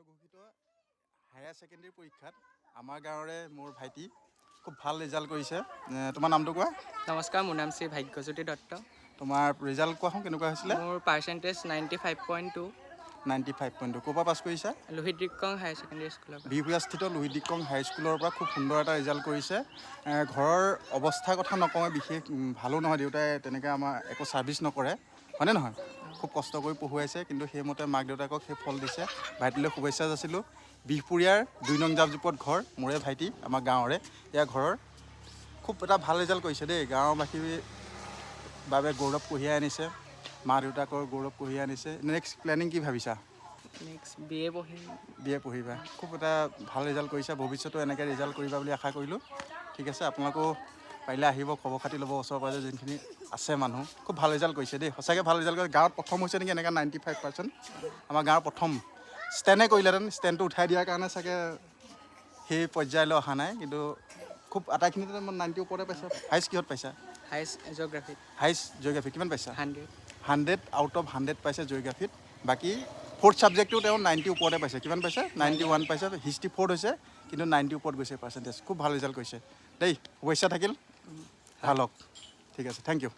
ঘোষিত higher secondary পৰীক্ষাত আমাৰ গাঁৱৰে মোৰ ভাইটি খুব ভাল ৰিজাল্ট কৰিছে। তোমাৰ নামটো কোৱা? নমস্কাৰ, মোৰ নাম শ্ৰী ভাগ্যজ্যোতি দত্ত। তোমাৰ ৰিজাল্ট কোৱাচোন কেনেকুৱা হৈছিলে? মোৰ পাৰ্চেণ্টেজ 95.2। 95.2। ক'ৰ পৰা পাছ কৰিছা? লোহিত দিক্ৰং হায়াৰ ছেকেণ্ডেৰী স্কুলৰ পৰা। বিহপুৰীয়াস্থিত লোহিত দিক্ৰং হাইস্কুলৰ পৰা খুব সুন্দৰ এটা ৰিজাল্ট কৰিছে। ঘৰৰ অৱস্থাৰ কথা নকওঁ, বিশেষ ভালো নহয়, দেউতাই তেনেকৈ আমাৰ একো ছাৰ্ভিচ নকৰে, হয়নে নহয়? খুব কষ্ট কৰি পঢ়ুৱাইছে, কিন্তু সেইমতে মাক দেউতাকক সেই ফল দিছে। ভাইটিলৈ শুভেচ্ছা যাচিলোঁ। বিহপুৰীয়াৰ 2 নং জাপজোপত ঘৰ, মোৰে ভাইটি, আমাৰ গাঁৱৰে। এয়া ঘৰৰ খুব এটা ভাল ৰিজাল্ট কৰিছে দেই। গাঁৱৰবাসীৰ বাবে গৌৰৱ কঢ়িয়াই আনিছে, মা দেউতাকৰ গৌৰৱ কঢ়িয়াই আনিছে। নেক্সট প্লেনিং কি ভাবিছা? নেক্সট BA পঢ়িম। BA পঢ়িবা। খুব এটা ভাল ৰিজাল্ট কৰিছা, ভৱিষ্যতেও এনেকৈ ৰিজাল্ট কৰিবা বুলি আশা কৰিলোঁ। ঠিক আছে, আপোনালোকেও পাৰিলে আহিব, খবৰ খাতি ল'ব, ওচৰ পাজৰে যোনখিনি আছে মানুহ। খুব ভাল ৰিজাল্ট কৰিছে দেই, সঁচাকৈ ভাল ৰিজাল্ট কৰিছে। গাঁৱত প্ৰথম হৈছে নেকি এনেকৈ 95%? আমাৰ গাঁৱৰ প্ৰথম ষ্টেণ্ডে কৰিলেহেঁতেন, ষ্টেণ্ডটো উঠাই দিয়াৰ কাৰণে চাগে সেই পৰ্যায়লৈ অহা নাই, কিন্তু খুব আটাইখিনিতে 90 ওপৰতে পাইছা। হাইষ্ট কিহত পাইছা? হাইষ্ট জিঅ'গ্ৰাফিত। হাইষ্ট জিঅ'গ্ৰাফি কিমান পাইছা? 100। 100 আউট অফ 100 পাইছে জিঅ'গ্ৰাফিত। বাকী 4th ছাবজেক্টটো তেওঁ 90 ওপৰতে পাইছে। কিমান পাইছে? 91 পাইছে। হিষ্ট্ৰী 4 হৈছে, কিন্তু 90 ওপৰত গৈছে পাৰ্চেণ্টেজ। খুব ভাল ৰিজাল্ট কৰিছে দেই, শুভেচ্ছা থাকিল, ভাল হওক। ঠিক আছে, থেংক ইউ।